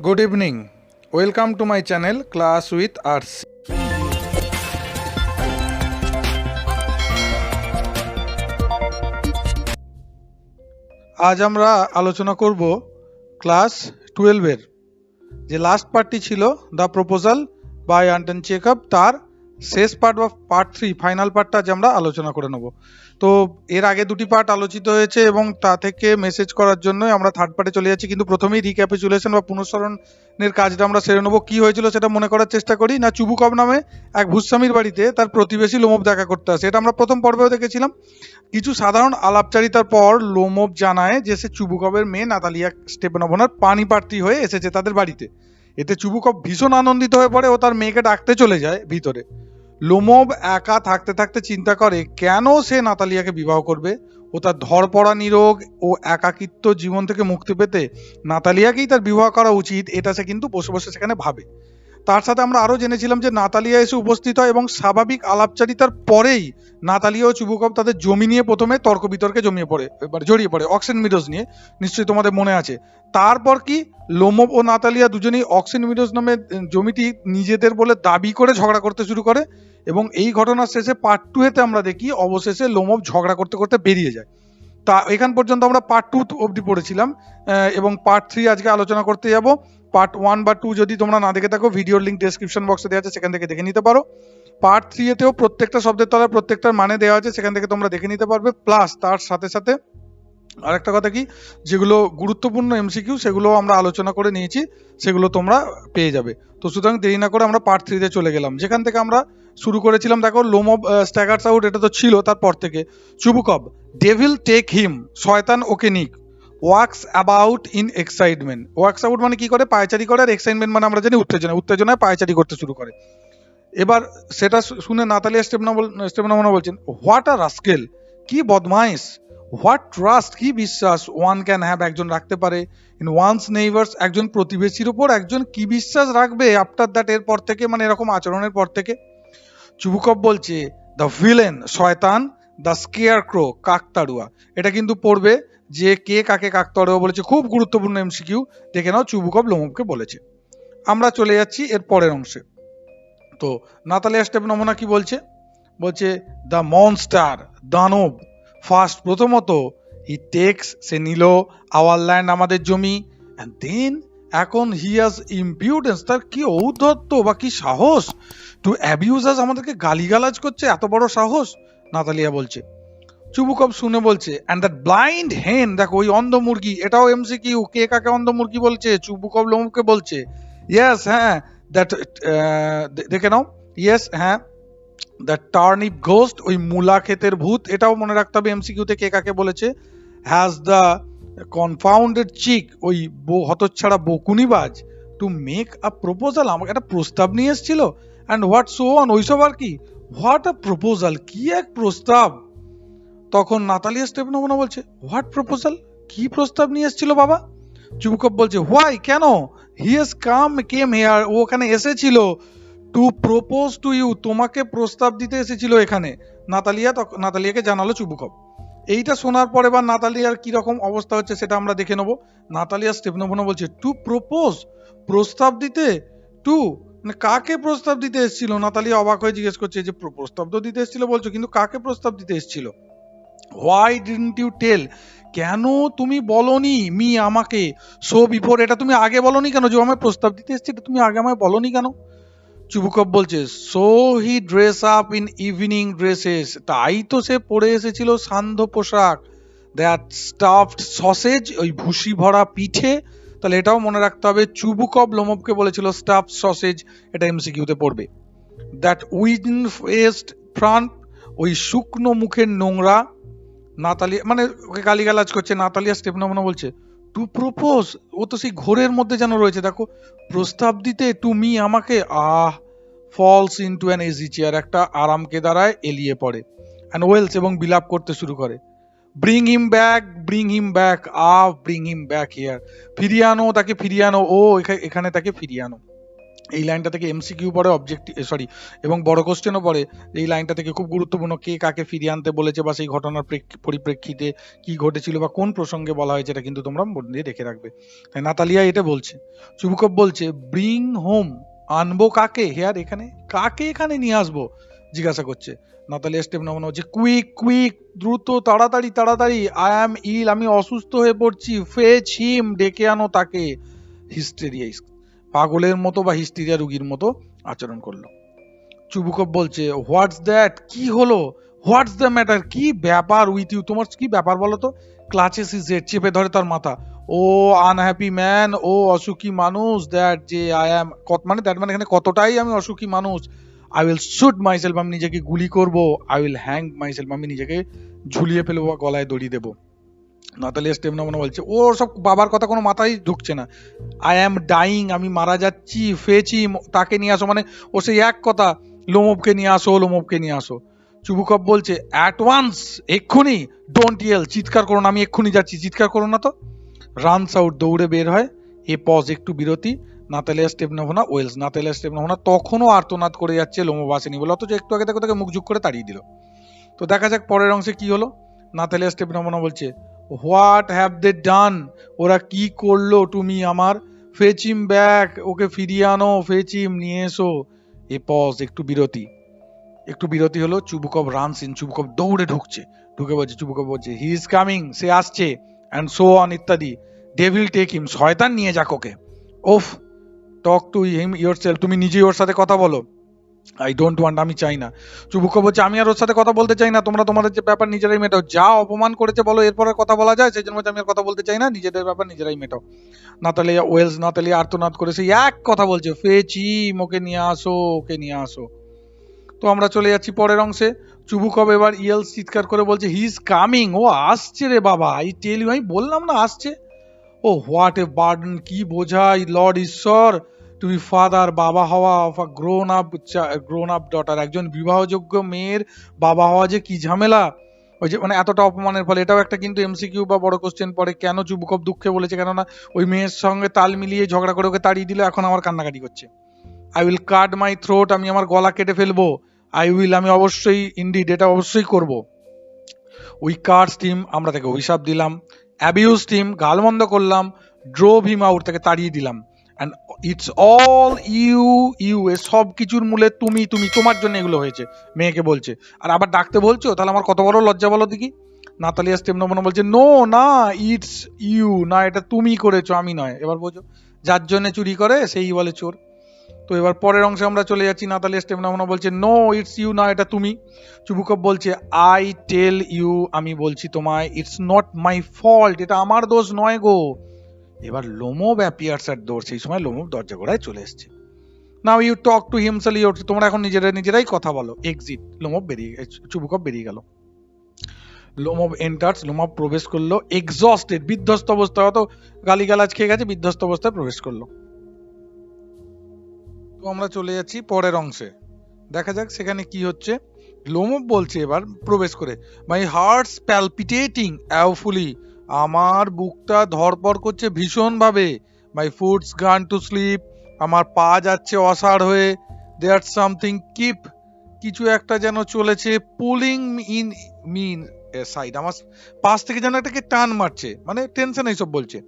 Good evening. Welcome to my channel Class with Arts. আজ আমরা আলোচনা করব ক্লাস 12 এর যে লাস্ট পার্টটি ছিল the proposal by Anton Chekhov, তার শেষ পার্ট বা পার্ট 3 ফাইনাল পার্টটা আজ আমরা আলোচনা করে নেব। তো এর আগে দুটি পার্ট আলোচিত হয়েছে এবং তা থেকে মেসেজ করার জন্য আমরা থার্ড পার্টে চলে যাচ্ছি। কিন্তু প্রথমেই রিক্যাপিচুলেশন বা পুনঃস্মরণের কাজটা আমরা সেরে নেবো। কি হয়েছিল সেটা মনে করার চেষ্টা করি। না, চুবুকব নামে এক ভূস্বামীর বাড়িতে তার প্রতিবেশী লোমব দেখা করতে আসে। এটা আমরা প্রথম পর্বেও দেখেছিলাম। কিছু সাধারণ আলাপচারিতার পর লোমব জানায় যে সে চুবুকবের মেয়ে নাতালিয়া স্টেপানোভনার পাণিপ্রার্থী হয়ে এসেছে তাদের বাড়িতে। এতে চুবুকব ভীষণ আনন্দিত হয়ে পড়ে ও তার মেয়েকে ডাকতে চলে যায় ভিতরে। লোমব একা থাকতে থাকতে চিন্তা করে কেন সে নাতালিয়াকে বিবাহ করবে। ও তার ধরপড়া নিরোগ ও একাকিত্ব জীবন থেকে মুক্তি পেতে নাতালিয়াকেই তার বিবাহ করা উচিত, এটা সে কিন্তু বসে বসে সেখানে ভাবে। তার সাথে আমরা আরো জেনেছিলাম যে নাতালিয়া এসে উপস্থিত হয় এবং স্বাভাবিক আলাপচারিতার পরেই নাতালিয়া ও চুবুকব তাদের জমি নিয়ে প্রথমে তর্ক বিতর্কে জড়িয়ে পড়ে অক্সেন মিডোজ নিয়ে, নিশ্চয়ই তোমাদের মনে আছে। তারপর কি লোমব ও নাতালিয়া দুজনেই অক্সেন মিডোজ নামে জমিটি নিজেদের বলে দাবি করে ঝগড়া করতে শুরু করে এবং এই ঘটনার শেষে পার্ট 2 এতে আমরা দেখি অবশেষে লোমব ঝগড়া করতে করতে বেরিয়ে যায়। তা এখান পর্যন্ত আমরা পার্ট 2 অবধি পড়েছিলাম এবং পার্ট 3 আজকে আলোচনা করতে যাব। পার্ট 1 বা 2 যদি তোমরা না দেখে থাকো, ভিডিওর লিংক ডেসক্রিপশন বক্সে দেওয়া আছে, সেখান থেকে দেখে নিতে পারো। পার্ট 3 এতেও প্রত্যেকটা শব্দের তলায় প্রত্যেকটার মানে দেওয়া আছে, সেখান থেকে তোমরা দেখে নিতে পারবে। প্লাস তার সাথে সাথে আরেকটা কথা কি, যেগুলো গুরুত্বপূর্ণ এমসিকিউ সেগুলো আমরা আলোচনা করে নিয়েছি, সেগুলো তোমরা পেয়ে যাবে। তো সুতরাং দেরি না করে আমরা পার্ট 3 তে চলে গেলাম, যেখান থেকে আমরা শুরু করেছিলাম। দেখো, লোমব স্ট্যাগার্স আউট, এটা তো ছিল তারপর থেকে। চুবুকব, ডেভিল টেক হিম, শয়তান ওকে নিক, wax about in excitement. Wax out মানে কি করে? পায়চারি করে। আর এক্সাইটমেন্ট মানে আমরা জানি উত্তেজনায় পায়চারি করতে শুরু করে। এবার সেটা শুনে নাতালিয়া স্টেপানোভনা বলছেন, হোয়াট আ রাস্কেল, কি বদমাইশ। হোয়াট ট্রাস্ট, কি বিশ্বাস ওয়ান ক্যান হ্যাভ, একজন রাখতে পারে, ইন ওয়ানস নেইবার্স, একজন প্রতিবেশীর উপর একজন কি বিশ্বাস রাখবে আফটার দ্যাট, এর পর থেকে, মানে এরকম আচরণের পর থেকে। চুবুকব বলছে, দ্য ভিলেন, শয়তান, দ্য স্কেয়ার ক্রো, কাকতাড়ুয়া। এটা কিন্তু পড়বে যে কে কাকে কাকতাড়ুয়া বলেছে, খুব গুরুত্বপূর্ণ এমসিকিউ। দেখে নাও চুবুকব লোমবকে বলেছে। আমরা চলে যাচ্ছি এর পরের অংশে। তো নাতালিয়া স্টেপানোভনা কি বলছে? বলছে, দ্য মনস্টার, দানব, ফার্স্ট, প্রথমত, হি টেক্স, সে নিল, আওয়ার ল্যান্ড, আমাদের জমি, অ্যান্ড দেন, এখন, হি হ্যাজ ইম্পিউডেন্স, তার কি ঔদ্ধত্য বা কি সাহস, টু অ্যাবিউজ আস, আমাদেরকে গালিগালাজ করছে, এত বড় সাহস। নাতালিয়া বলছে। চুবুকব শুনে বলছে, অ্যান্ড দ্যাট ব্লাইন্ড হেন, দেখো ওই অন্ধ মুরগি, এটাও এমসিকিউ, কে কাকে অন্ধ মুরগি বলছে? চুবুকব লোমবকে বলছে। ইয়েস, হ্যাঁ, দ্যাট, দেখে নাও, ইয়েস, হ্যাঁ, দ্য টার্নিপ ঘোস্ট, ওই মূলা ক্ষেতের ভূত, এটাও মনে রাখতে হবে এমসিকিউতে কে কাকে বলেছে। হ্যাজ দ্য কনফাউন্ডেড চিক, ওই হতচ্ছাড়া বকুনিবাজ, টু মেক আ প্রপোজাল, আমাকে একটা প্রস্তাব নিয়ে এসেছিল। অ্যান্ড হোয়াট সো অন, ওইসব আর কি। হোয়াট আ প্রপোজাল, কি এক প্রস্তাব। তখন নাতালিয়া স্টেপানোভনা বলছে, হোয়াট প্রপোজাল, কি প্রস্তাব নিয়ে এসেছিল বাবা? চুবুকব বলছে, হোয়াই, কেন? হি হ্যাজ কেম হেয়ার, ও ওখানে এসেছিল, টু প্রপোজ টু ইউ, তোমাকে প্রস্তাব দিতে এসেছিল এখানে। নাতালিয়াকে জানালো চুবুকব। এইটা শোনার পরে বা নাতালিয়ার কি রকম অবস্থা হচ্ছে সেটা আমরা দেখে নেবো। নাতালিয়া স্টেপানোভনা বলছে, টু প্রপোজ, প্রস্তাব দিতে, টু, মানে কাকে প্রস্তাব দিতে এসেছিল? নাতালিয়া অবাক হয়ে জিজ্ঞেস করছে, যে প্রস্তাব তো দিতে এসেছিল বলছো, কিন্তু কাকে প্রস্তাব দিতে এসেছিল? হোয়াই ডিডন্ট ইউ টেল, কেন তুমি বলনি মি, আমাকে, সো বিফোর, এটা তুমি আগে বলনি কেন? যে আমায় প্রস্তাব দিতে এসেছে, এটা তুমি আগে আমায় বলনি কেন? চুবুকব বলছে, so he dress up in evening dresses, তাই তো সে পরে এসেছিল সান্ধ্য পোশাক। দ্যাট স্টাফড সসেজ, ওই ভুসি ভরা পিঠে। তাহলে এটাও মনে রাখতে হবে, চুবুকব লোমবকে বলেছিল স্টাফড সসেজ, এটা এমসিকিউতে পড়বে। দ্যাট উইন ফেস্ট ফ্রন্ট, ওই শুকনো মুখের নোংরা। নাতালিয়া মানে ওকে গালিগালাজ করছে। নাতালিয়া স্টেপানোভনা বলছে, টু প্রপোজ, ও তো সেই ঘোরের মধ্যে যেন রয়েছে, দেখো, প্রস্তাব দিতে, তুমি আমাকে, falls into an easy chair, একটা আরামকে দাঁড়ায়, এলিয়ে পড়ে, অ্যান্ড ওয়েলস, এবং বিলাপ করতে শুরু করে। Bring him back, bring him back, bring him back here, ফিরিয়ে আনো তাকে, ফিরিয়ে আনো, ও এখানে তাকে ফিরিয়ে আনো। এই লাইনটা থেকে এমসিকিউ পড়ে, অবজেক্টিভ সরি এবং বড় কোশ্চেনও পড়ে। এই লাইনটা থেকে খুব গুরুত্বপূর্ণ, কে কাকে ফিরিয়ে আনতে বলেছে বা সেই ঘটনার পরিপ্রেক্ষিতে কি ঘটেছিল বা কোন প্রসঙ্গে বলা হয়েছে, এটা কিন্তু তোমরা মন দিয়ে দেখে রাখবে। তাই নাতালিয়া এটা বলছে, চুবুকভ বলছে ব্রিং হোম, আনবো কাকে, হেয়ার এখানে কাকে এখানে নিয়ে আসবো জিজ্ঞাসা করছে। নাতালিয়া স্টেপ নামানো হচ্ছে কুইক কুইক, দ্রুত তাড়াতাড়ি তাড়াতাড়ি, আই অ্যাম ইল, আমি অসুস্থ হয়ে পড়ছি, ফেচ হিম, ডেকে আনো তাকে। হিস্টেরিয়া, পাগলের মতো বা হিস্টেরিয়া রুগীর মতো আচরণ করলো। চুবুকভ বলছে হোয়াটস দ্যাট, কি হলো, হোয়াটস দ্য ম্যাটার, কি ব্যাপার উইথ ইউ, তোমার কি ব্যাপার বলো তো। ক্লাচেস হিজ হেড, চেপে ধরে তার মাথা। ও আনহ্যাপি ম্যান, ও অসুখী মানুষ, দ্যাট যে আই অ্যাম, মানে দ্যাট মানে এখানে কতটাই আমি অসুখী মানুষ। আই উইল শুট মাইসেলফ, আমি নিজেকে গুলি করব। আই উইল হ্যাং মাইসেলফ, আমি নিজেকে ঝুলিয়ে ফেলবো বা গলায় দড়ি দেবো। নাতালিয়া স্টেপনামনা বলছে ওর সব বাবার কথা কোনো মাথায় ঢুকছে না। আই অ্যাম ডাইং, আমি মারা যাচ্ছি, ফেচি, তাকে নিয়ে আসো, মানে ও সেই এক কথা, লোমবকে নিয়ে আসো, লোমবকে নিয়ে আসো। চুবুকভ বলছে অ্যাট ওয়ান্স, এক্ষুনি, ডোন্ট ইয়েল, চিৎকার করো না, আমি এক্ষুনি যাচ্ছি, চিৎকার করো না তো। রানস আউট, দৌড়ে বের হয়। এ পজ, একটু বিরতি। নাতালিয়া স্টেপনাভনা ওয়েলস, নাতালিয়া স্টেপনাভনা তখনও আর্তনাদ করে যাচ্ছে, লোমব আসেনি বলে, অথচ একটু আগে তাকে মুখ ঝুঁক করে তাড়িয়ে দিল। তো দেখা যাক পরের অংশে কি হলো। নাতালিয়া স্টেপনাভনা বলছে হোয়াট হ্যাভ দে ডান, ওরা কি করলো, তুমি আমার, ফেচিম ব্যাক, ওকে ফিরিয়ে আনো, ফেচিম নিয়ে এসো। এ পজ, একটু বিরতি। একটু বিরতি হলো। চুবুকভ রানস ইন, চুবুকভ দৌড়ে ঢুকছে, ঢুকে বলছে, চুবুকভ বলছে হি ইজ কামিং, সে আসছে, অ্যান্ড সো অন ইত্যাদি। ডেভিল টেক হিম, শয়তান নিয়ে যাক ওকে। ওফ, টক টু হিম ইয়োরসেলফ, তুমি নিজেই ওর সাথে কথা বলো। আই ডোন্ট ওয়ান্ট, আমি চাই না। চুবুকভ বলছে আমি আর ওর সাথে কথা বলতে চাই না, তোমরা তোমাদের যে ব্যাপার নিজেরাই মেটাও, যা অপমান করেছে বলো, এরপরে কথা বলা যায়, সেই জন্য আমি আর কথা বলতে চাই না, নিজেদের ব্যাপার নিজেরাই মেটাও। নাতালিয়া ওয়েলস, নাতালিয়া আর্তনাদ করে সেই এক কথা বলছে, ফেচিম, ওকে নিয়ে আসো, ওকে নিয়ে আসো। তো আমরা চলে যাচ্ছি পরের অংশে। চুবুকভ এবার ইয়েলস, চিৎকার করে বলছে হি ইজ কামিং, ও আসছে রে বাবা, আই টেল ইউ, আমি বললাম না আসছে। ও হোয়াট এ বার্ডেন, কি বোঝাই, লর্ড ঈশ্বর, টু বি ফাদার, বাবা হওয়া, of a grown up daughter, একজন বিবাহযোগ্য মেয়ের বাবা হওয়া যে কি ঝামেলা। ওই যে মানে এতটা অপমানের ফলে, এটাও একটা কিন্তু এমসিকিউ বা বড় কোশ্চেন পড়ে, কেন চুবুকভ দুঃখে বলেছে, কেননা ওই মেয়ের সঙ্গে তাল মিলিয়ে ঝগড়া করে ওকে তাড়িয়ে দিল, এখন আমার কান্নাকাটি করছে। I will cut my throat, আমি আমার গলা কেটে ফেলবো। আই উইল, আমি অবশ্যই, ইনডিড, এটা অবশ্যই করব। উই কার্স টিম, আমরা তাকে অভিশাপ দিলাম। অ্যাবিউজ টিম, গালমন্দ করলাম। ড্রোভ হিম আউট, তাকে তাড়িয়ে দিলাম। And it's all you, you, এ সব কিছুর মূলে তুমি, তুমি, তোমার জন্য এগুলো হয়েছে, মেয়েকে বলছে। আর আবার ডাকতে বলছো, তাহলে আমার কত বড় লজ্জা বলো দেখি। নাতালিয়া স্টেপনামনা বলছে নো না, ইটস ইউ, না এটা তুমি করেছো, আমি নয়। এবার বোঝো, যার জন্য চুরি করে সেই বলে চোর। তো এবার পরের অংশে আমরা চলে যাচ্ছি। নাতালিয়া স্টেপনামনা বলছে নো ইটস ইউ, না এটা তুমি। চুবুকভ বলছে আই টেল ইউ, আমি বলছি তোমায়, ইটস নট মাই ফল্ট, এটা আমার দোষ নয় গো। এবার লোমব অ্যাপিয়ার্স অ্যাট ডোর, সেই সময় লোমব দরজা গোড়ায় চলে এসেছে। Now you talk to himself, তোমরা এখন নিজেরাই কথা বলো। এক্সিট, লোমব বেরিয়ে, চুবুকভ বেরিয়ে গেল। লোমব এন্টার্স, লোমব প্রবেশ করলো, এক্সস্টেড, বিধ্বস্ত অবস্থায়, অত গালিগালাজ খেয়ে গেছে, বিধ্বস্ত অবস্থায় প্রবেশ করলো। তো আমরা চলে যাচ্ছি পরের অংশে, দেখা যাক সেখানে কি হচ্ছে। লোমব বলছে এবার প্রবেশ করে, মাই হার্টস প্যালপিটেটিং অ্যাওফুলি, আমার বুকটা ধড়পড় করছে ভীষণ ভাবে। মাই ফুটস গান টু স্লিপ, আমার পা যাচ্ছে অসাড় হয়ে। দেয়ার সামথিং কিপ, কিছু একটা যেন চলেছে, পুলিং ইন মিন সাইড, আমার পাশ থেকে যেন এটাকে টান মারছে, মানে টেনশন এইসব বলছে।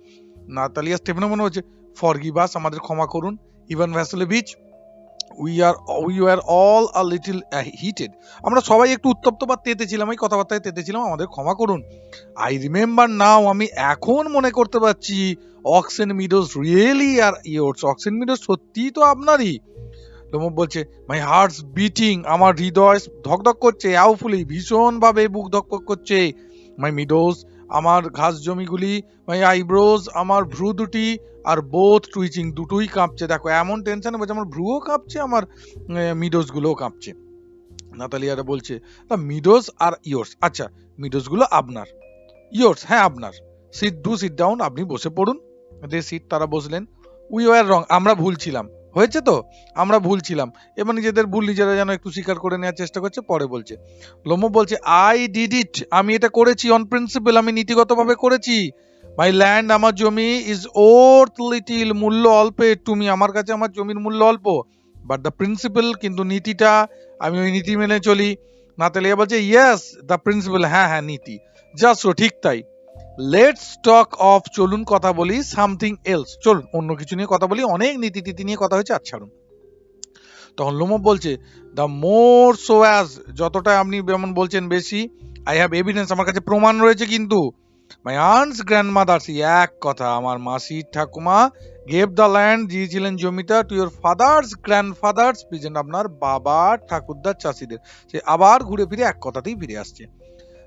নাতালিয়া স্টেপনামনা বলছে ফরগিভ আস, আমাদের ক্ষমা করুন। Ivan Vasilevich, we were all a little heated, আমরা সবাই একটু উত্তপ্ত বা তেতে ছিলাম, এই কথাবার্তায় তেতে ছিলাম, আমাদের ক্ষমা করুন। আই রিমেম্বার নাও, আমি এখন মনে করতে পারছি, অক্সেন মিডোজ রিয়েলি আর ইয়োর্স, অক্সেন মিডোজ সত্যিই তো আপনারই। লোমব বলছে মাই হার্টস বিটিং, আমার হৃদয় ধকধক করছে, অ্যাওফুলি, ভীষণ ভাবে বুক ধকধক করছে। মাই মিডোজ, আমার ঘাস জমিগুলি। মাই আইব্রোজ, আমার ভ্রু দুটি। আর বোথ টুইচিং, দুটোই কাঁপছে। দেখো এমন টেনশনে বলছে আমার ভ্রুও কাঁপছে, আমার মিডোজ গুলোও কাঁপছে। নাতালিয়ারা বলছে মিডোজ আর ইয়োর্স, আচ্ছা মিডোজ গুলো আপনার, ইয়োর্স হ্যাঁ আপনার। সিট ডাউন, আপনি বসে পড়ুন। দে সিট, তারা বসলেন। উই ওয়ার রং, আমরা ভুল ছিলাম, হয়েছে তো, আমরা ভুল ছিলাম। এবার নিজেদের ভুল নিজেরা যেন একটু স্বীকার করে নেওয়ার চেষ্টা করছে। পরে বলছে, লোমব বলছে আই ডিড ইট, আমি এটা করেছি, অন প্রিন্সিপাল, আমি নীতিগতভাবে করেছি। মাই ল্যান্ড আমার জমি ইজ ওর্থ লিটিল, মূল্য অল্প তুমি, আমার কাছে আমার জমির মূল্য অল্প, বাট দ্য প্রিন্সিপাল, কিন্তু নীতিটা, আমি ওই নীতি মেনে চলি। নাতালিয়া বলছে ইয়েস দ্য প্রিন্সিপাল, হ্যাঁ হ্যাঁ নীতি, জাস্ট ঠিক তাই। লেটস টক অফ, চলুন কথা বলি, সামথিং এলস, চলুন অন্য কিছু নিয়ে কথা বলি, অনেক নীতি টিতি নিয়ে কথা হয়েছে, আচ্ছা ছাড়ুন। তখন লোমব বলছে দ্য মোর সো অ্যাজ, যতটা আপনি যেমন বলছেন বেশি, আই হ্যাভ এভিডেন্স, আমার কাছে প্রমাণ রয়েছে, কিন্তু মাই আন্টস গ্র্যান্ডমাদার্স, এক কথা, আমার মাসি ঠাকুমা গেভ দ্য ল্যান্ড, দিয়েছিলেন জমিটা, to your father's grandfathers present, আপনার বাবা ঠাকুরদার চাষিদের, সে আবার ঘুরে ফিরে এক কথাতেই ফিরে আসছে।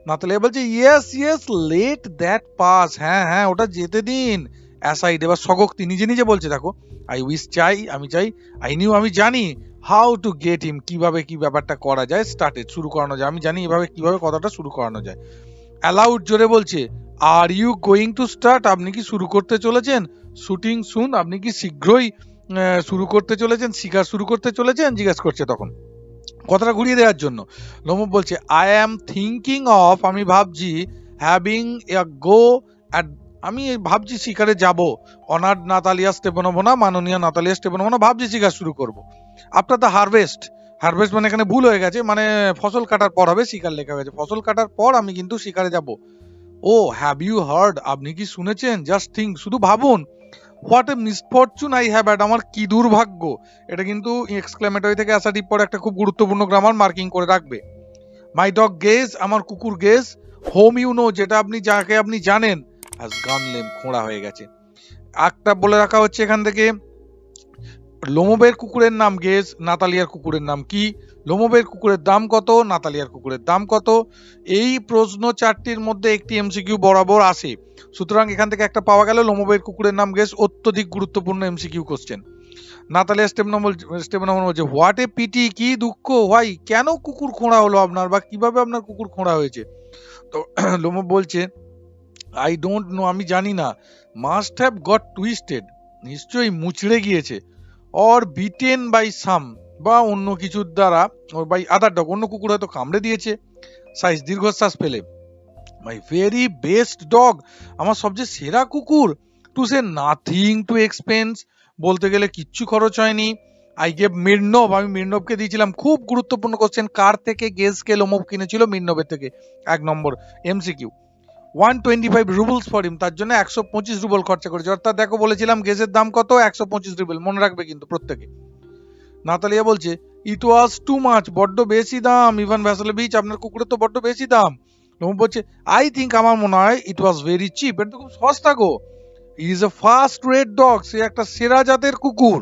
নাতালিয়া বলছে yes yes let that pass, হ্যাঁ হ্যাঁ ওটা যেতে দিন, অ্যাসাইড, এবার স্বগক্তি নিজে নিজে বলছে, দেখো আই উইশ, চাই, আমি চাই, আই নিউ, আমি জানি, হাউ টু গেট হিম, কিভাবে কি ব্যাপারটা করা যায়, স্টার্টেড, শুরু করানো যায়, আমি জানি এভাবে কিভাবে কথাটা শুরু করানো যায়। অ্যালাউড, জোরে বলছে, are you going to start, আপনি কি শুরু করতে চলেছেন, শুটিং সুন, আপনি কি শীঘ্রই শুরু করতে চলেছেন, শিকার শুরু করতে চলেছেন, জিজ্ঞাসা করছে তখন কথাটা ঘুরিয়ে দেওয়ার জন্য। লোমব বলছে আই অ্যাম থিঙ্কিং অফ, আমি ভাবছি, হ্যাভিং এ গো অ্যাট, আমি ভাবছি শিকারে যাব, অনার্ড নাতালিয়া স্টেপানোভনা, মাননীয় নাতালিয়া স্টেপানোভনা, ভাবছি শিকার শুরু করব আফটার দ্য হারভেস্ট, হারভেস্ট মানে এখানে ভুল হয়ে গেছে, মানে ফসল কাটার পর হবে, শিকার লেখা হয়েছে, ফসল কাটার পর আমি কিন্তু শিকারে যাব। ও হ্যাভ ইউ হার্ড, আপনি কি শুনেছেন, জাস্ট থিঙ্ক, শুধু ভাবুন, what a misfortune I have had, আমার কি দুর্ভাগ্য, এটা কিন্তু এক্সক্লেমেটরি থেকে অ্যাসার্টিভ পরে একটা খুব গুরুত্বপূর্ণ গ্রামার মার্কিং করে রাখবে। মাই ডগ গেজ, আমার কুকুর গেজ, হোম ইউ নো, যেটা আপনি, যাকে আপনি জানেন, হ্যাজ গন লেম, খোঁড়া হয়ে গেছে। একটা বলে রাখা হচ্ছে এখান থেকে, লোমবের কুকুরের নাম গেজ, নাতালিয়ার কুকুরের নাম কি, লোমবের কুকুরের দাম কত, নাতালিয়ার কুকুরের দাম কত, এই প্রশ্ন চারটির মধ্যে একটি এমসিকিউ বরাবর আসে, সুতরাং এখান থেকে একটা পাওয়া গেল, লোমবের কুকুরের নাম গেজ, অত্যধিক গুরুত্বপূর্ণ এমসিকিউ কোশ্চেন। নাতালিয়া স্টেপনম বলছে হোয়াট এ পিটি, কি দুঃখ, হোয়াই, কেন কুকুর খোঁড়া হলো আপনার, বা কিভাবে আপনার কুকুর খোঁড়া হয়েছে। তো লোমব বলছে আই ডোন্ট নো, আমি জানি না, মাস্ট হ্যাভ গট টুইস্টেড, নিশ্চয়ই মুচড়ে গিয়েছে, অর বিটেন বাই সাম, বা অন্য কিছুর দ্বারা, বাই আদার ডগ, অন্য কুকুর হয়তো কামড়ে দিয়েছে। সাইজ, দীর্ঘশ্বাস ফেলে, মাই ভেরি বেস্ট ডগ, আমার সবচেয়ে সেরা কুকুর, to say nothing to expense, বলতে গেলে কিচ্ছু খরচ হয়নি। আই গেভ মির্নভ, আমি মির্নভকে দিয়েছিলাম, খুব গুরুত্বপূর্ণ কোশ্চেন, কার থেকে গেজকে লোমব কিনেছিল, মির্নভের থেকে, 1 নম্বর এমসিকিউ। 125 রুবলস ফর হিম, তার জন্য 125 রুবল খরচা করেছে, অর্থাৎ দেখো বলেছিলাম গেজের দাম কত, 125 রুবল, মনে রাখবে কিন্তু প্রত্যেকে। নাতালিয়া বলছে ইট ওয়াজ টু মাচ, বড্ড বেশি দাম, ইভান ভ্যাসেলেভিচ, আপনার কুকুরের তো বড্ড বেশি দাম। লোমব বলছে আই থিঙ্ক, আমার মনে হয়, ইট ওয়াজ ভেরি চিপ, এটা তো খুব সস্তা গো, is a first rate dog, সে একটা সেরা জাতের কুকুর।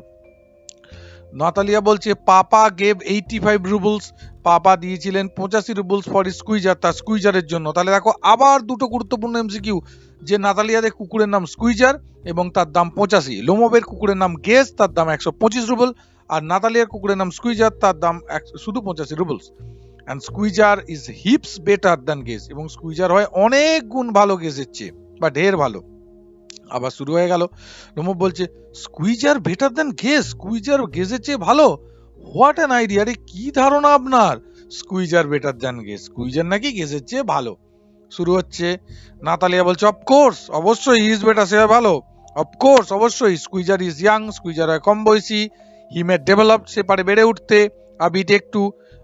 নাতালিয়া বলছে পাপা গেভ 85 রুবলস, পাপা দিয়েছিলেন 85 রুবলস ফর স্কুইজার, তার স্কুইজারের জন্য। তাহলে দেখো আবার দুটো গুরুত্বপূর্ণ এমসিকিউ, যে নাতালিয়াদের কুকুরের নাম স্কুইজার এবং তার দাম 85, লোমবের কুকুরের নাম গেজ, তার দাম 125 রুবল, আর নাতালিয়ার কুকুরের নাম স্কুইজার, তার দাম শুধু 85 roubles. And Squeezer is heaps better than Guess, এবং স্কুইজার হয় অনেক গুণ ভালো গেজের চেয়ে, বা ঢের ভালো। আবার শুরু হয়ে গেল, লোমব বলছে squeezer better than gauge, squeezer গেজের চেয়ে ভালো, হোয়াট অ্যান আইডিয়া, আরে কি ধারণা আপনার, squeezer better than gauge, squeezer নাকি গেজের চেয়ে ভালো। শুরু হচ্ছে, নাতালিয়া বলছে অফকোর্স, অবশ্যই, ইজ বেটার, সে ভালো, অফকোর্স অবশ্যই, স্কুইজার ইজ ইয়াং, স্কুইজার হয় কম বয়সী, হি মে ডেভেলপ, সে পারে বেড়ে উঠতে, আ বিট একটু,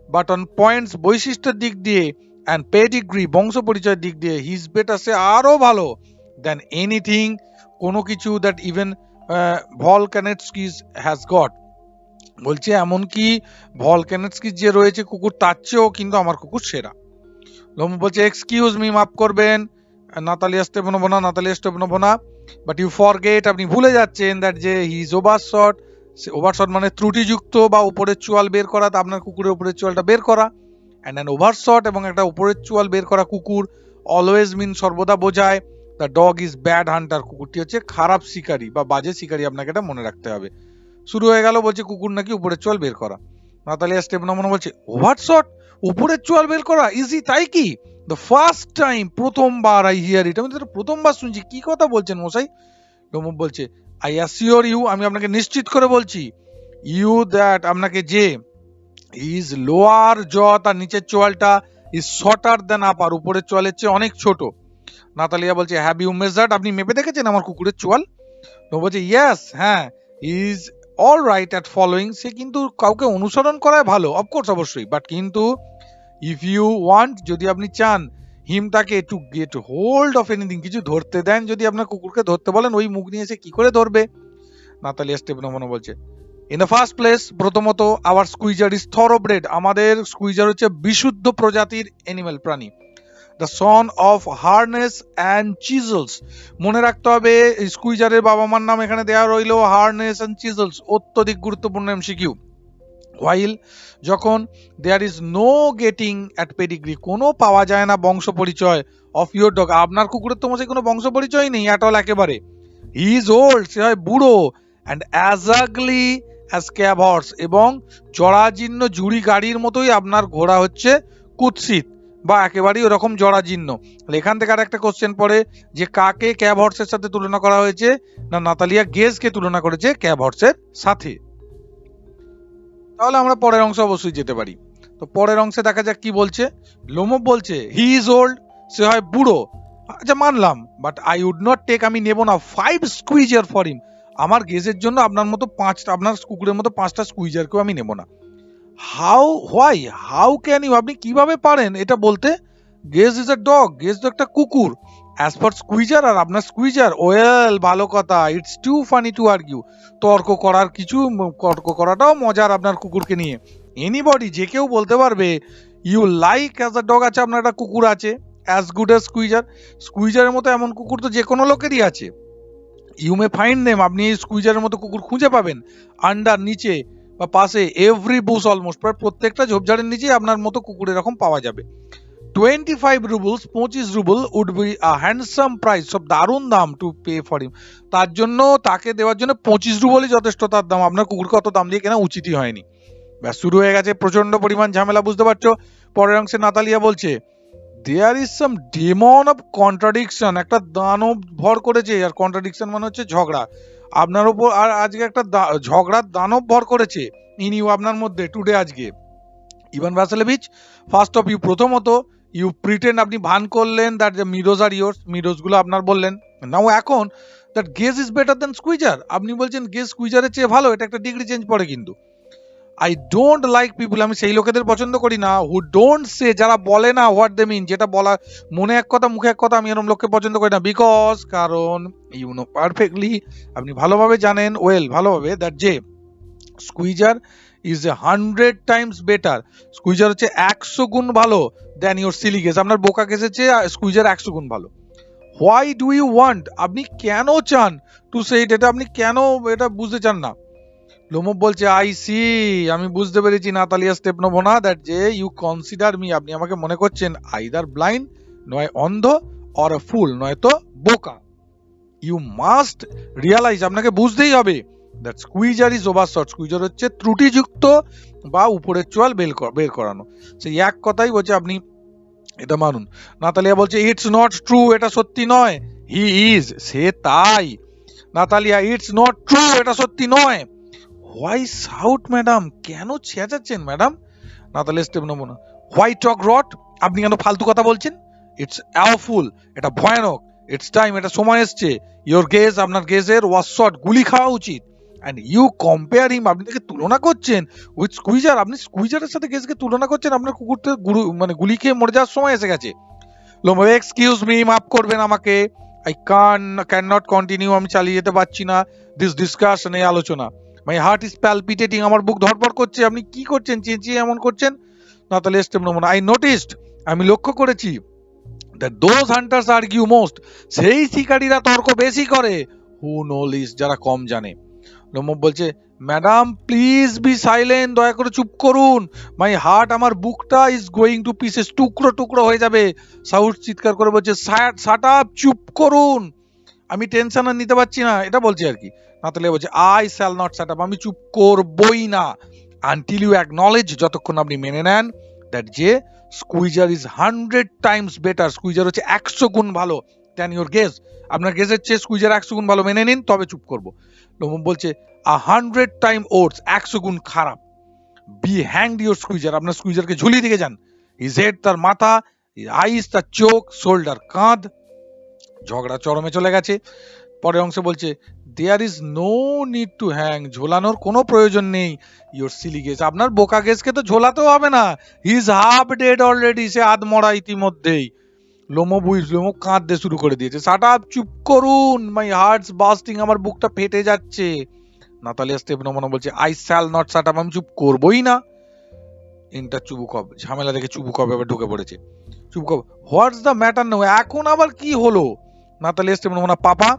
বাট অন পয়েন্টস, বৈশিষ্ট্যের দিক দিয়ে, অ্যান্ড পেডিগ্রি, বংশ পরিচয়ের দিক দিয়ে, হিজ বেটার, সে আরো ভালো, দেন এনিথিং, কোনো কিছু, দ্যাট ইভেন ভলকানেটস্কিস হ্যাজ গট, বলছে এমনকি ভলকানেটস্কিস যে রয়েছে কুকুর, তার চেয়েও কিন্তু আমার কুকুর সেরা। লোমব বলছে এক্সকিউজ মি, মাফ করবেন, Natalia Stepanovna, but you forget, আপনি ভুলে যাচ্ছেন, দ্যাট যে হি ইজ ওভারশট, ওভারশট মানে ত্রুটিযুক্ত বা উপরের চোয়াল বের করা, তা আপনার কুকুরের উপরের চোয়ালটা বের করা, অ্যান্ড অ্যান ওভারশট, এবং একটা উপরের চোয়াল বের করা কুকুর, অলওয়েজ মিন, সর্বদা বোঝায়, the dog is bad hunter, কুকুরটি হচ্ছে খারাপ শিকারী বা বাজে শিকারী, আপনাকে এটা মনে রাখতে হবে। শুরু হয়ে গেল, বলছে কুকুর নাকি উপরের চোয়াল বের করা। নাতালিয়া স্টেপানোভনা বলছে ওভারশট, উপরের চোয়াল বের করা, ইজি, তাই কি, দ্য ফার্স্ট টাইম, প্রথমবার, আই হিয়ার ইট, আমি তো প্রথমবার শুনছি, কি কথা বলছেন মশাই। লোমব বলছে আই অ্যাসিওর ইউ, আমি আপনাকে নিশ্চিত করে বলছি, ইউ দ্যাট, আপনাকে যে, ইজ লোয়ার জ, তার নিচের চোয়ালটা, ইজ শর্টার দ্যান আপার, উপরের চোয়ালের চেয়ে অনেক ছোট, নাতালিয়া বলছে হ্যাভ ইউ মেজার্ড, আপনি মেপে দেখেছেন আমার কুকুরের চোয়াল? তো বলছে ইয়েস, হ্যাঁ, is all right at following, সে কিন্তু কাউকে অনুসরণ করায় ভালো, অফকোর্স অবশ্যই, বাট কিন্তু ইফ ইউ ওয়ান্ট, যদি আপনি চান হিম তাকে to get hold of anything, কিছু ধরতে দেন, যদি আপনার কুকুরকে ধরতে বলেন ওই মুখ নিয়ে সে কি করে ধরবে? নাতালিয়া স্টেপনোমন বলছে ইন দ্য ফার্স্ট প্লেস, প্রথমত আওয়ার স্কুইজার ইজ থরোব্রেড, আমাদের স্কুইজার হচ্ছে বিশুদ্ধ প্রজাতির এনিম্যাল, প্রাণী। The son of Harness and Chisels, মনে রাখতে হবে স্কুইজারের বাবা মার নাম এখানে দেওয়া রইল হার্নেস অ্যান্ড চিজলস, অত্যধিক গুরুত্বপূর্ণ এমসিকিউ। হোয়াইল, যখন there is no getting at pedigree, কোনো পাওয়া যায় না বংশ পরিচয় অফ ইউর ডগ, আপনার কুকুরের তো মশাই কোনো বংশ পরিচয় নেই অ্যাট অল, একেবারে। হি ইজ ওল্ড, সে হয় বুড়ো, and as ugly as cab horse, এবং জরাজীর্ণ জুড়ি গাড়ির মতোই আপনার ঘোড়া হচ্ছে কুৎসিত বা একেবারেই ওরকম জরাজীর্ণ। এখান থেকে আর একটা কোশ্চেন পড়ে যে কাকে ক্যাব হর্সের সাথে তুলনা করা হয়েছে, না নাতালিয়া গেজকে তুলনা করেছে ক্যাব হর্সের সাথে। তাহলে আমরা পরের অংশে অবশ্যই যেতে পারি। তো পরের অংশে দেখা যাক কি বলছে। লোমব বলছে হি ইজ ওল্ড, সে হয় বুড়ো, আচ্ছা মানলাম, but I would not take, আমি নেব না 5 স্কুইজার ফর হিম, আমার গেজের জন্য আপনার মতো 5টা, আপনার কুকুরের মতো 5টা স্কুইজারকেও আমি নেব না। How, why, how can you, আপনি কিভাবে পারেন এটা বলতে? Guess is a dog, Guess তো একটা কুকুর, অ্যাজ পার স্কুইজার আর আপনার স্কুইজার, ওয়েল ভালো কথা, it's too funny to argue, তর্ক করাটাও মজার আপনার কুকুরকে নিয়ে। এনিবডি, যে কেউ বলতে পারবে you like as a dog, আছে আপনার একটা কুকুর আছে অ্যাজ গুড অ্যাজ স্কুইজার, স্কুইজারের মতো এমন কুকুর তো যে কোনো লোকেরই আছে। ইউ মে ফাইন্ড দেম, আপনি এই স্কুইজারের মতো কুকুর খুঁজে পাবেন আন্ডার, নিচে বা পাশে, এভরি বুশ অলমোস্ট, প্রায় প্রত্যেকটা ঝোপঝাড়ের নিচেই আপনার মতো কুকুর এরকম পাওয়া যাবে। 25 roubles, 25 rouble would be a handsome price, সব দারুণ দাম টু পে ফর হিম, তার জন্য তাকে দেওয়ার জন্য 25 রুবলই যথেষ্ট তার দাম, আপনার কুকুরকে অত দাম দিয়ে কেনা উচিতই হয়নি। ব্যাস শুরু হয়ে গেছে প্রচন্ড পরিমাণ ঝামেলা, বুঝতে পারছো? পরের অংশে নাতালিয়া বলছে there is some demon of contradiction, একটা দানব ভর করেছে, আর কন্ট্রাডিকশন মানে হচ্ছে ঝগড়া, আপনার উপর আর আজকে একটা ঝগড়ার দানব ভর করেছে ইন ইউ, আপনার মধ্যে টুডে, আজকে। Ivan Vassilevitch, first of you, প্রথমত ইউ প্রিটেন্ড, আপনি ভান করলেন that the meadows are yours, meadows গুলো আপনার বললেন, নাও এখন that Guess is better than Squeezer, আপনি বলছেন গেজ স্কুইজারের চেয়ে ভালো, এটা একটা ডিগ্রি চেঞ্জ পড়ে কিন্তু। আই ডোন্ট লাইক পিপুল, আমি সেই লোকেদের পছন্দ করি না, হু ডোন্ট সে, যারা বলে না হোয়াট দে মিন, যেটা বলা মনে এক কথা মুখে এক কথা, আমি এরকম লোককে পছন্দ করি না, বিকজ, কারণ ইউ নো পারফেক্টলি, আপনি ভালোভাবে জানেন, ওয়েল ভালোভাবে, দ্যাট যে squeezer is 100 Times better, squeezer হচ্ছে 100 গুণ ভালো দেন ইউর সিলি গেজ, আপনার বোকা গেজের চেয়ে স্কুইজার 100 গুণ ভালো। হোয়াই ডু ইউ ওয়ান্ট, আপনি কেন চান টু সে ইট, এটা আপনি কেন এটা বুঝতে চান না? লোমব বলছে আই সি, আমি বুঝতে পেরেছি নাতালিয়া স্টেপনোভনা, দ্যাট যে ইউ কনসিডার মি, আপনি আমাকে মনে করছেন আইদার ব্লাইন্ড, নয় অন্ধ, অর এ ফুল, নয়তো বোকা। ইউ মাস্ট রিয়ালাইজ, আপনাকে বুঝতেই হবে, that squeezer is overshot, squeezer হচ্ছে ত্রুটিযুক্ত বা উপরের চোয়াল বের করানো, সেই এক কথাই বলছে, আপনি এটা মানুন। নাতালিয়া বলছে ইটস নট ট্রু, এটা সত্যি নয়। হি ইজ, সে তাই। নাতালিয়া ইটস নট ট্রু, এটা সত্যি নয়। হোয়াই শাউট ম্যাডাম, কেন চেঁচাচ্ছেন ম্যাডাম? নাতালিয়া স্টেপনোভনা, হোয়াই টক রট, আপনি কেন ফালতু কথা বলছেন? ইটস অ্যাওফুল, এটা ভয়ানক। ইটস টাইম, এটা সময় এসছে। ইয়োর গেজ, আপনার গেজের ওয়াজ শট, গুলি খাওয়া উচিত। অ্যান্ড ইউ কম্পেয়ার হিম, আপনি তাকে তুলনা করছেন উইথ স্কুইজার, আপনি স্কুইজারের সাথে গেজকে তুলনা করছেন, আপনার কুকুরতে মানে গুলি খেয়ে মরে যাওয়ার সময় এসে গেছে। লোমো, এক্সকিউজ মি, মাফ করবেন আমাকে, আই ক্যান নট কন্টিনিউ, আমি চালিয়ে যেতে পারছি না দিস ডিসকাশন, এই আলোচনা। মাই হার্ট ইজ প্যালপিটেটিং, আমার বুক ধড়ফড় করছে, আপনি কি করছেন, চেঁচিয়ে এমন করছেন? নাতালিয়া স্টেপনোভনা, আই নোটিসড, আমি লক্ষ্য করেছি, that those hunters argue most, সেই শিকারীরা তর্ক বেশি করে, হু নো লিস, যারা কম জানে। লোমব বলছে ম্যাডাম প্লিজ বি সাইলেন্ট, দয়া করে চুপ করুন, মাই হার্ট, আমার বুকটা ইজ গোয়িং টু পিসেস, টুকরো টুকরো হয়ে যাবে। সাউথ চিৎকার করে বলছে শাট আপ, চুপ করুন, আমি টেনশন আর নিতে পারছি না, এটা বলছে আর কি। নাতালিয়া বলছে I shall not shut up, আমি চুপ করবই না, আনটিল ইউ অ্যাকনলেজ, যতক্ষণ আপনি মেনে নেন দ্যাট যে squeezer is 100 Times better, squeezer হচ্ছে 100 গুণ ভালো দ্যান ইউর গেজ, আপনার গেজের চেয়ে স্কুইজার 100 গুণ ভালো, মেনে নিন, তবে চুপ করবো। লোমব বলছে 100 টাইম ওটস, 100 গুণ খারাপ। বি হ্যাংড ইউর স্কুইজার, আপনার স্কুইজারকে ঝুলিয়ে দিকে যান। হিজ হেড, তার মাথা, আইস, তার চোখ, শোল্ডার, কাঁধ, ঝগড়া চরমে চলে গেছে। পরের অংশে বলছে there is no need to hang, ঝোলানোর কোনো প্রয়োজন নেই। ইওর সিলি গেস, আপনার বোকা গেসকে তো ঝোলাতেও হবে না, he is half dead already, সে আধমরা ইতিমধ্যেই। লোমো কাঁদতে শুরু করে দিয়েছে। শাট আপ, চুপ করুন, মাই হার্টস বাস্টিং, আমার বুকটা ফেটে যাচ্ছে। নাতালিয়া স্টেপনোমনা বলছে I shall not shut up, আমি চুপ করবোই না। ইন্টার চুবুকভ, ঝামেলা দেখে চুবুকভ এবার ঢুকে পড়েছে। চুবুকভ, হোয়াটস দ্য ম্যাটার নাও, এখন আবার কি হলো? নাতালিয়া স্টেপনোমনা, পাপা,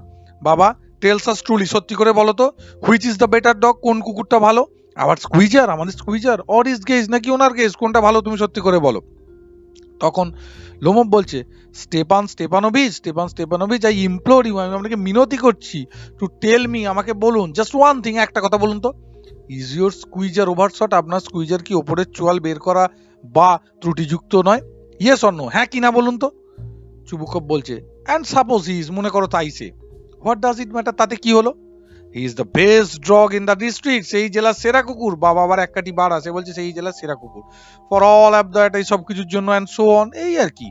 বাবা, টেলস আস ট্রুলি, সত্যি করে বলো তো, which is the better dog, কোন কুকুরটা ভালো? আবার স্কুইজার, আমাদের স্কুইজার, অর ইজ গেজ, নাকি ওনার গেজ, কোনটা ভালো তুমি সত্যি করে বলো। তখন লোমব বলছে Stepan Stepanovich, I implore you, আমি আপনাকে মিনতি করছি, টু টেল মি, আমাকে বলুন, জাস্ট ওয়ান থিং, একটা কথা বলুন তো, ইজ ইউর স্কুইজার ওভারশট, আপনার স্কুইজার কি ওপরের চোয়াল বের করা বা ত্রুটিযুক্ত নয়? ইয়েস অর নো, হ্যাঁ কি না বলুন তো। চুবুকভ বলছে অ্যান্ড সাপোজ হি ইজ, মনে করো তাই সে, হোয়াট ডাজ ইট ম্যাটার, তাতে কি হলো? He is the best dog in the district, সেই জেলার সেরা কুকুর, বাবা আবার এক কাটি বার আছে, বলছে সেই জেলার সেরা কুকুর, ফর অল অ্যাপ দ্যাট, এই সব কিছুর জন্য, অ্যান্ড সো অন, এই আর কি।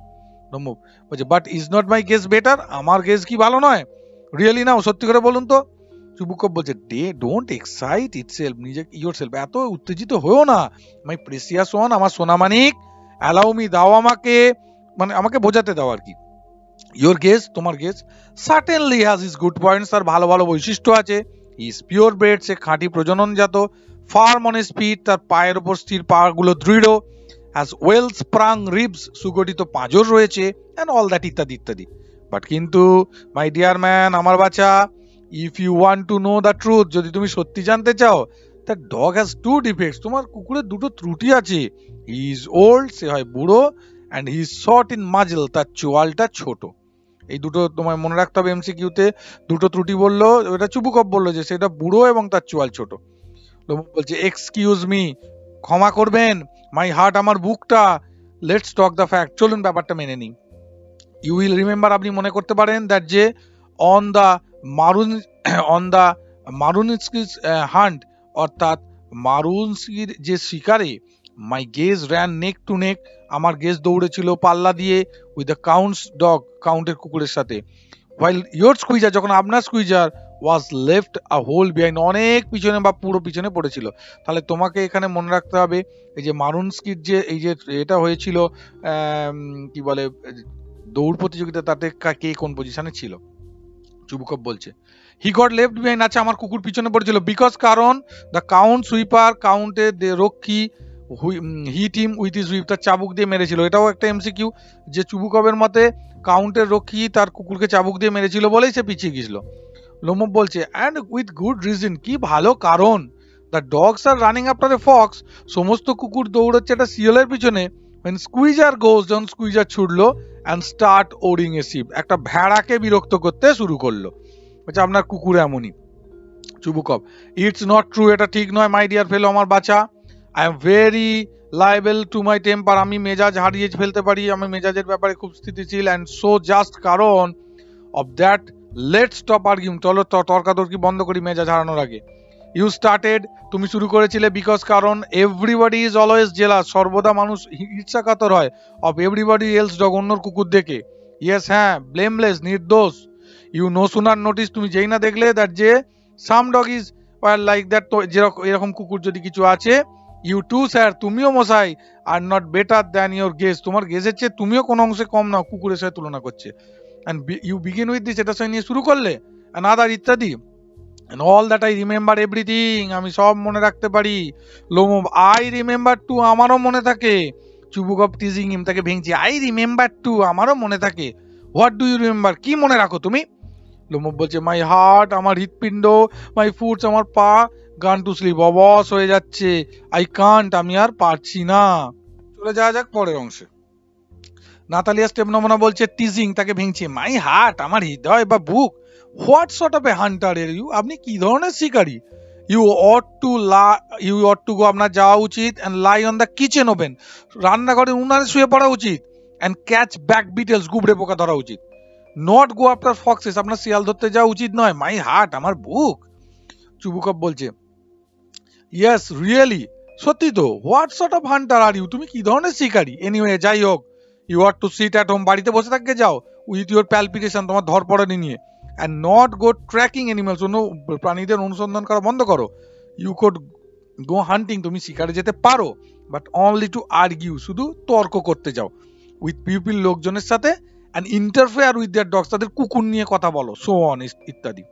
নম্বর বলছে but is not my guess better, আমার গেস কি ভালো নয়? রিয়েলি নাও, সত্যি করে বলুন তো। চুবুকভ বলছে ডোন্ট এক্সাইট ইটসেলফ, নিজে ইয়োরসেলফ, এত উত্তেজিত হয়েও না, মাই প্রেসিয়াস ওয়ান, আমার সোনামানিক, অ্যালাউ মি, দাও আমাকে, মানে আমাকে বোঝাতে দাও আর কি। ইয়োর গেস, তোমার guess, certainly has is good points, তার ভালো ভালো বৈশিষ্ট্য আছে। ইজ পিওর ব্রেড, সে খাঁটি প্রজননজাত, ফার্ম অন স্পিড, তার পায়ের ওপর স্থির, পাগুলো দৃঢ়, হ্যাজ ওয়েল স্প্রাং রিবস, সুগঠিত পাঁজর রয়েছে, অ্যান্ড অল দ্যাট, ইত্যাদি ইত্যাদি। বাট কিন্তু মাই ডিয়ার ম্যান, আমার বাচ্চা, if you want to know the truth, যদি তুমি সত্যি জানতে চাও, the dog has two defects, তোমার কুকুরের দুটো ত্রুটি আছে। হি ইজ ওল্ড, সে হয় বুড়ো, and he is short in muzzle, তার চোয়ালটা ছোট। এই দুটো তোমায় মনে রাখতে হবে, এমসিকিউতে দুটো ত্রুটি বললো, ওটা চুবুকভ বললো যে সেটা বুড়ো এবং তার চোয়াল ছোট। বলছে এক্সকিউজ মি, ক্ষমা করবেন, মাই হার্ট, আমার বুকটা, লেটস টক দ্য ফ্যাক্ট, চলুন ব্যাপারটা মেনে নিই। ইউ উইল রিমেম্বার, আপনি মনে করতে পারেন, দ্যাট যে on the Marun on the মারুনস্কির হান্ট, অর্থাৎ মারুনস্কির যে শিকারে, my Guess ran neck to neck, আমার গেজ দৌড়েছিল পাল্লা দিয়ে, উইথ দ্য কাউন্টস ডগ, কাউন্টের কুকুরের সাথে, হোয়াইল ইয়োর স্কুইজার, যখন আপনার Squeezer was left a whole behind, অনেক পিছনে বা পুরো পিছনে পড়েছিল। তাহলে তোমাকে এখানে মনে রাখতে হবে, এই যে মারুনস্কির যে এই যে এটা হয়েছিল, কি বলে, দৌড় প্রতিযোগিতা, তাতে কে কোন পজিশনে ছিল? চুবুকভ বলছে হি গট লেফট বিহাইন্ড, আচ্ছা আমার কুকুর পিছনে পড়েছিল, বিকজ কারণ দ্য কাউন্ট সুইপার, কাউন্টের রক্ষী, hit him with his whip, তার চাবুক দিয়ে মেরেছিল। এটাও একটা এমসিকিউ, যে চুবুকভের মতে কাউন্টের রক্ষী তার কুকুরকে চাবুক দিয়ে মেরেছিল বলেই সে পিছিয়ে গেছিল। লোমব বলছে অ্যান্ড উইথ গুড রিজন, কি ভালো কারণ। The dogs are running after a fox, সমস্ত কুকুর দৌড়চ্ছে একটা শিয়ালের পিছনে। when স্কুইজার গোজ, যখন স্কুইজার ছুটলো, অ্যান্ড স্টার্ট ওডিং এ শিপ, একটা ভেড়াকে বিরক্ত করতে শুরু করলো। বলছে আপনার কুকুর এমনই। চুবুকভ, ইটস নট ট্রু, এটা ঠিক নয় মাই ডিয়ার ফেলো, আমার বাচ্চা, I am very liable to my temper, আমি মেজাজ হারিয়ে ফেলতে পারি, আমি মেজাজের ব্যাপারে খুব স্থিতিশীল, অ্যান্ড সো জাস্ট কারণ অফ দ্যাট লেটস স্টপ আর্গিউম, চলো তর্কাতর্কি বন্ধ করি মেজাজ হারানোর আগে। ইউ স্টার্টেড, তুমি শুরু করেছিলে, বিকজ কারণ এভরিবডি ইজ অলওয়েজ জেলাস, সর্বদা মানুষ ঈর্ষাকাতর হয়, অফ এভরিবডি এলস ডগ, অন্যর কুকুর দেখে। ইয়েস, হ্যাঁ, ব্লেমলেস, নির্দোষ। ইউ নো সুনার নোটিস, তুমি যেই না দেখলে, দ্যাট যে সাম ডগ ইজ লাইক দ্যাট, তো যেরকম এরকম কুকুর যদি কিছু আছে, ইউ টু স্যার, তুমিও মশাই, are not better than your gauge, তোমার গেজের চেয়ে তুমিও কোনো অংশে কম না, কুকুরের সাথে তুলনা করছে। and you begin with this, এটা নিয়ে শুরু করলে, another ইত্যাদি, and all that I remember everything, আমি সব মনে রাখতে পারি। লোমব, I remember too, আমারও মনে থাকে। চুবুকভ টিজিং হিম, তাকে ভেঙছি, I remember too, আমারও মনে থাকে। What do you remember, কি মনে রাখো তুমি? লোমব বলছে মাই হার্ট, আমার হৃৎপিণ্ড, মাই ফুটস, আমার পা, গান টু স্লিপ, অবশ হয়ে যাচ্ছে, আই কান্ট, আমি আর পারছি না। চলে যাওয়া যাক পরের অংশে। নাতালিয়া স্টেপনোমনা বলছে টিজিং, তাকে ভেঙছে, মাই হার্ট, আমার হৃদয় বা বুক, what sort of a hunter are you, আপনি কি ধরনের শিকারী? ইউ অট টু গো, আপনার যাওয়া উচিত, and lie on the kitchen oven, রান্নাঘরে উনানে শুয়ে পড়া উচিত, এন্ড ক্যাচ ব্যাক বিটেলস, গুবড়ে পোকা ধরা উচিত, নট গো আফটার ফক্সেস, আপনার শিয়াল ধরতে যাওয়া উচিত নয়, মাই হার্ট, আমার বুক। চুবুকভ বলছে ইয়েস রিয়েলি, সত্যি তো, what sort of hunter are you, তুমি কি ধরনের শিকারী? এনিওয়ে, যাই হোক, you are to sit at home, বাড়িতে বসে থাকতে যাও, উইথ ইউর প্যালপিটেশন, তোমার ধরপড়ানি নিয়ে, and not go tracking animals, অন্য প্রাণীদের অনুসন্ধান করা বন্ধ করো। ইউ কুড গো হান্টিং, তুমি শিকারে যেতে পারো, বাট অনলি টু আর্গিউ, শুধু তর্ক করতে যাও, উইথ পিপল, লোকজনের সাথে, and interfere with their dogs, তাদের কুকুর নিয়ে কথা বলো, সো অন ইত্যাদি।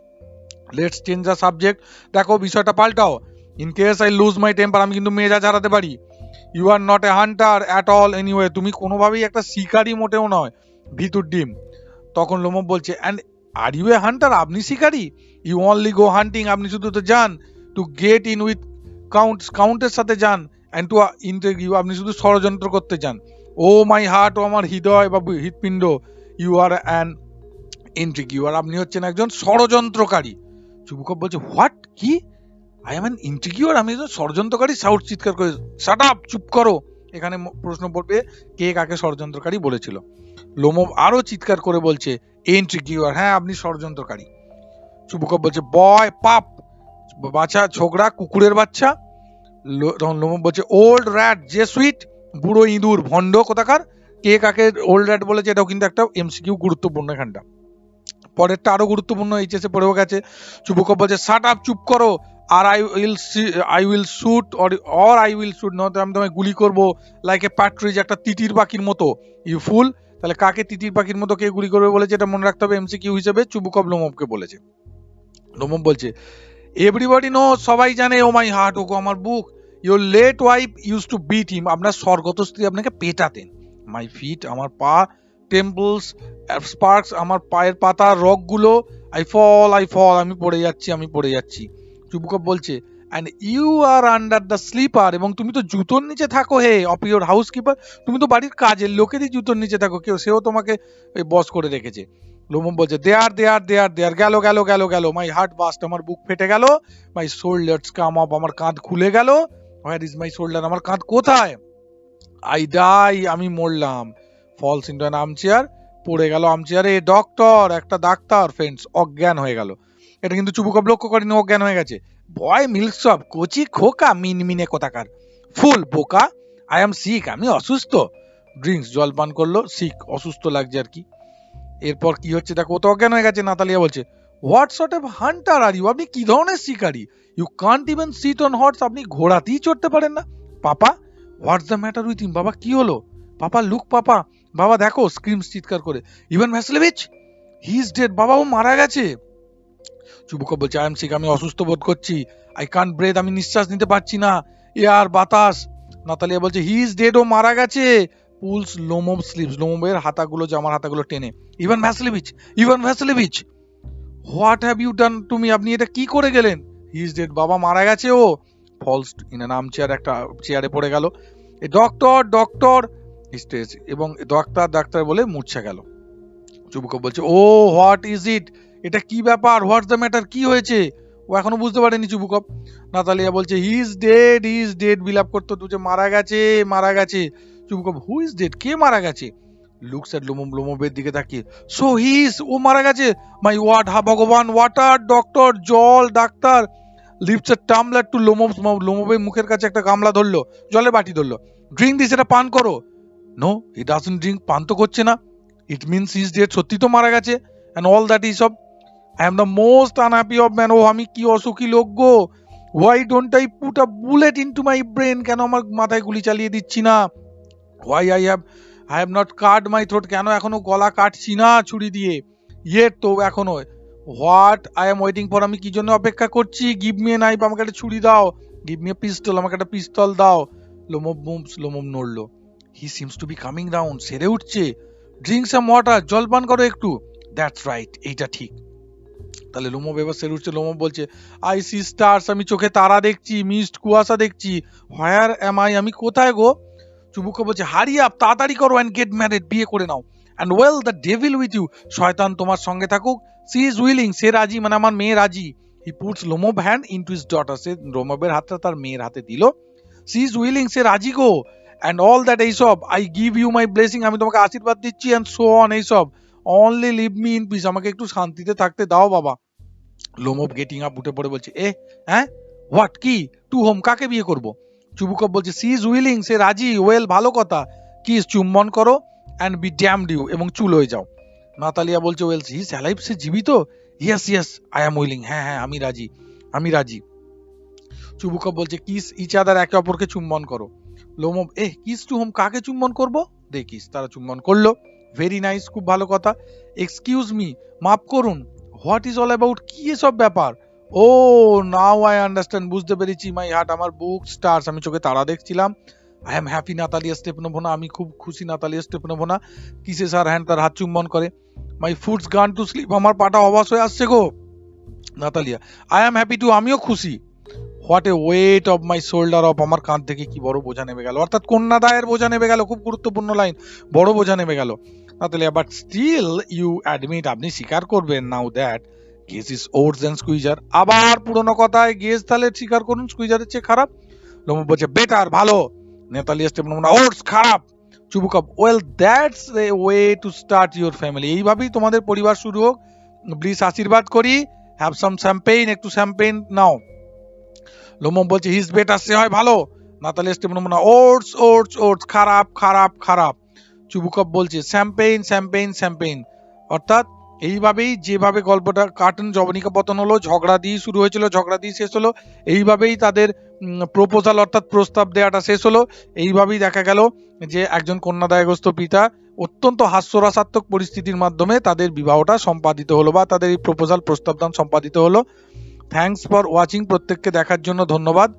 লেটস চেঞ্জ দ্য সাবজেক্ট, দেখো বিষয়টা পাল্টাও। In case I lose my temper, আমি কিন্তু মেজাজ হারাতে পারি। You are not a hunter at all anyway, তুমি কোনোভাবেই একটা শিকারী মোটেও নয়, ভিতুর ডিম। তখন লোমব বলছে, and are you a hunter, আপনি শিকারী? ইউ অনলি গো হান্টিং, আপনি শুধু তো যান টু গেট ইন উইথ কাউন্টের সাথে যান, অ্যান্ড টু ইন্টারভিউ, আপনি শুধু ষড়যন্ত্র করতে যান। ও মাই হার্ট, ও আমার হৃদয় বা হৃৎপিণ্ড, ইউ আর অ্যান ইন্ট্রিগিউয়ার, আপনি হচ্ছেন একজন ষড়যন্ত্রকারী। চুবুকপ বলছে, হোয়াট, কি? আই এম অ্যান ইন্ট্রিগিউয়ার, আমি একজন ষড়যন্ত্রকারী? সাউট চিৎকার করে, শাট আপ, চুপ করো। এখানে প্রশ্ন পড়বে, কে কাকে ষড়যন্ত্রকারী বলেছিল। লোমব আরো চিৎকার করে বলছে, ইন্ট্রিগিউয়ার, হ্যাঁ আপনি ষড়যন্ত্রকারী। চুবুকপ বলছে, বয়, পাপ, বাচ্চা, ছোকরা, কুকুরের বাচ্চা। তখন লোমব বলছে, ওল্ড র্যাট, যে সুইট, বুড়ো ইঁদুর, ভণ্ড কোথাকার। কে কাকে ওল্ড র্যাট বলেছে, এটাও কিন্তু একটা এমসিকিউ, গুরুত্বপূর্ণ এখানটা। পরেরটা আরো গুরুত্বপূর্ণ, এইচএসে পড়েও গেছে। চুবুকপ বলছে, শাট আপ, চুপ করো, or I will shoot or I will shoot, নয়তো আমি তোমায় গুলি করবো, লাইক এ প্যাট্রিজ, একটা তিতির পাখির মতো। ইউ ফুল, তাহলে কাকে তিতির পাখির মতো কে গুলি করবে বলেছে, এটা মনে রাখতে হবে এমসিকিউ হিসেবে। চুবুকপ লোমবকে বলেছে। লোমব বলছে, এভরিবডি নো, সবাই জানে, ও মাই হার্ট, ও আমার বুক, your late wife used to beat him, আপনার স্বর্গত স্ত্রী আপনাকে পেটাতেন। মাই ফিট, আমার পা, টেম্পলস, স্পার্কস, আমার পায়ের পাতার রগগুলো, আই ফল, আমি পড়ে যাচ্ছি, আমি পড়ে যাচ্ছি। চুবুকপ বলছে, and you are under the slipper, এবং তুমি তো জুতোর নিচে থাকো, hey, of your housekeeper, তুমি তো বাড়ির কাজের লোকেরই জুতোর নিচে থাকো, কেউ সেও তোমাকে বস করে রেখেছে। লোমব বলছে, দেয়ার, গেল, মাই হার্ট বাস্ট, আমার বুক ফেটে গেল, মাই শোল্ডার্স কাম আপ, আমার কাঁধ খুলে গেল, হোয়ার ইজ মাই শোল্ডার, আমার কাঁধ কোথায়, আই ডাই, আমি মরলাম, ফলস ইনটু অ্যান আর্মচেয়ার, পড়ে গেল আর্মচেয়ারে, ডক্টর, একটা ডাক্তার, ফ্রেন্ডস, অজ্ঞান হয়ে গেল। এটা কিন্তু চুবুকপ লক্ষ্য করেনি, অজ্ঞান হয়ে গেছে। বয় মিল্ক সব, কচি খোকা, মিনমিনে কোথাকার, ফুল, বোকা, আই এম সিক, আমি অসুস্থ, ড্রিঙ্কস, জল পান করলো, সিক, অসুস্থ লাগছে আর কি। এরপর কি হচ্ছে দেখো, ও তো অজ্ঞান হয়ে গেছে। নাতালিয়া বলছে, what sort of hunter are you, আপনি কি ধরনের শিকারী, you can't even sit on horse, আপনি ঘোড়াতেই চড়তে পারেন না। Papa, what's the matter with him, বাবা কি হলো, পাপা লুক, পাপা, বাবা দেখো, স্ক্রিমস, চিৎকার করে, Ivan Vasilyevich, he is dead, বাবা ও মারা গেছে। চুবুকপ বলছে, আই এম সিক, আমি অসুস্থ বোধ করছি, আই কান্ট ব্রেথ, আমি নিঃশ্বাস নিতে পারছি না, এয়ার, বাতাস। নাতালিয়া বলছে, হি ইজ ডেড, ও মারা গেছে। পুলস লোমব স্লিপস, লোমবের হাতাগুলো, জামার হাতাগুলো টেনে, Ivan Vasilevich, what have you done to me, আপনি এটা কি করে গেলেন। হি ইজ ডেড, বাবা মারা গেছে ও। ফলস ইন অ্যান আর্মচেয়ার, একটা চেয়ারে পড়ে গেল। এ ডক্টর স্টেজ, এবং ডাক্তার বলে মূর্ছা গেল। চুবুকপ বলছে, ও হোয়াট ইজ ইট, এটা কি ব্যাপার, হোয়াটস দ্য ম্যাটার, কি হয়েছে। ও এখনো বুঝতে পারেনি চুবুকপ। নাতালিয়া বলছে, হি ইজ ডেড, বিলাপ করতে তুই, মারা গেছে। চুবুকপ, হু ইজ ডেড, কে মারা গেছে। লুকস এট লোমবের দিকে তাকিয়ে, সো হি ইজ, ও মারা গেছে, মাই ওয়াট, হা ভগবান, ওয়াটার, ডক্টর, জল, ডাক্তার, লিপস এ টামলার টু লোমবের মুখের কাছে একটা গামলা ধরলো, জলের বাটি ধরলো, ড্রিঙ্ক দিস, এটা পান করো। নো, হি ডাজন্ট ড্রিঙ্ক, পান তো করছে না। It means he is dead, সত্যি তো মারা গেছে। And all that is off, I am the most unhappy of man, ও আমি কি অসুখী লোক গো। Why don't I put a bullet into my brain, কেন আমার মাথায় গুলি চালিয়ে দিচ্ছি না। Why I have not cut my throat, কেন এখনো গলা কাটছি না ছুরি দিয়ে। ইয়েট, তো এখনো। What I am waiting for, আমি কি জন্য অপেক্ষা করছি। গিভ মি এ নাইফ, আমাকে একটা ছুরি দাও। গিভ মি এ পিস্তল, আমাকে একটা পিস্তল দাও। লোমব নড়লো। He seems to be coming down, সেরে উঠছে। ড্রিঙ্ক সাম ওয়াটার, জল পান করো একটু। দ্যাটস রাইট, এইটা ঠিক। তাহলে লোমব এবার সেরে উঠছে। লোমব বলছে, আই সি স্টার্স, আমি চোখে তারা দেখছি, মিস্ট, কুয়াশা দেখছি। হোয়ার এম আই, আমি কোথায় গো। চুবুকপ বলছে, হারি আপ, তাড়াতাড়ি করো, অ্যান্ড গেট ম্যারেড, বিয়ে করে নাও। And well the devil with you, শয়তান তোমার সঙ্গে থাকুক। সি ইজ উইলিং, সে রাজি, মানে আমার মেয়ে রাজি। He puts Lomov hand into his daughter, সে লোমবের হাতটা তার মেয়ের হাতে দিল। সি ইজ উইলিং, সে রাজি গো। অ্যান্ড অল দ্যাট, এইসব, I give you my blessing, আমি তোমাকে আশীর্বাদ দিচ্ছি। অ্যান্ড সো অন, এইসব। Only leave me in peace, আমাকে একটু শান্তিতে থাকতে দাও বাবা। লোমব গেটিং আপ, উঠে পড়ে বলছে, হ্যাঁ, হোয়াট, কি, টু হোম, কাকে বিয়ে করবো। চুবুকপ বলছে, সি ইজ উইলিং, সে রাজি, ওয়েল, ভালো কথা, কিস, চুম্বন করো, অ্যান্ড বি ড্যামড ইউ, এবং চুল হয়ে যাও। নাতালিয়া বলছে ওয়েলস হি ইজ অ্যালাইভ, সে জীবিত? Yes yes I am willing, হ্যাঁ হ্যাঁ আমি রাজি, আমি রাজি। চুবুকপ বলছে কিস ইচ আদার, একে অপরকে চুম্বন করো। লোমো কিস টু হোম, কাকে চুম্বন করব? দেখিস তারা চুম্বন করলো। ভেরি নাইস, খুব ভালো কথা। এক্সকিউজ মি, মাফ করুন। হোয়াট ইজ অল অ্যাবাউট, কি এসব ব্যাপার? ও নাও আই আন্ডারস্ট্যান্ড, বুঝতে পেরেছি। মাই হার্ট, আমার বুক স্টার্স, আমি চোখে তারা দেখছিলাম। I am happy Natalia Stepanovna, আমি খুব খুশি Natalia Stepanovna. Kisses her hand, তার হাত চুম্বন করে। My foot's gone to sleep, আমার পাটা অবাস হয়ে আসছে গো। Natalia I am happy too, আমিও খুশি। What a weight off my shoulder off, আমার কাঁধ থেকে কি বড় বোঝা নেমে গেল, অর্থাৎ কন্যাদায়ের বোঝা নেমে গেল, খুব গুরুত্বপূর্ণ লাইন, বড় বোঝা নেমে গেল। Natalia but still you admit, আপনি স্বীকার করবেন now that Guess is worse and Squeezer, আবার পুরনো কথায় গেস তাহলে স্বীকার করুন স্কুইজারের চেয়ে খারাপ। লোমো বলছে বেটার, ভালো। নেতালিয়া স্টেপানোভনা ওটস খারাপ। Chubukov well that's a way to start your family, এইভাবেই তোমাদের পরিবার শুরু হোক। প্লিজ আশীর্বাদ করি, হ্যাভ সাম শ্যাম্পেইন, একটু শ্যাম্পেইন নাও। লোমো বলছে হিজ বেটার, সে হয় ভালো। Natalia Stepanovna worse worse worse, খারাপ খারাপ খারাপ। চুবুকপ বলছে শ্যাম্পেইন শ্যাম্পেইন শ্যাম্পেইন, অর্থাৎ এইভাবেই যেভাবে গল্পটা কার্টুন জবনিকা পতন হলো, ঝগড়া দিয়ে শুরু হয়েছিল, ঝগড়া দিয়ে শেষ হলো, এইভাবেই তাদের প্রপোজাল অর্থাৎ প্রস্তাব দেওয়াটা শেষ হলো। এইভাবেই দেখা গেল যে একজন কন্যাদায়গ্রস্ত পিতা অত্যন্ত হাস্যরসাত্মক পরিস্থিতির মাধ্যমে তাদের বিবাহটা সম্পাদিত হলো, বা তাদের এই প্রপোজাল প্রস্তাবদান সম্পাদিত হলো। থ্যাঙ্কস ফর ওয়াচিং, প্রত্যেককে দেখার জন্য ধন্যবাদ।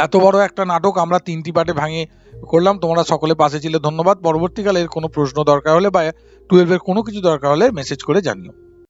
এত বড় একটা নাটক আমরা 3টি পার্টে ভাঙে করলাম, তোমরা সকলে পাশে ছিলে, ধন্যবাদ। পরবর্তীকালে এর কোনো প্রশ্ন দরকার হলে বা 12 এর কোনো কিছু দরকার হলে মেসেজ করে জানিও।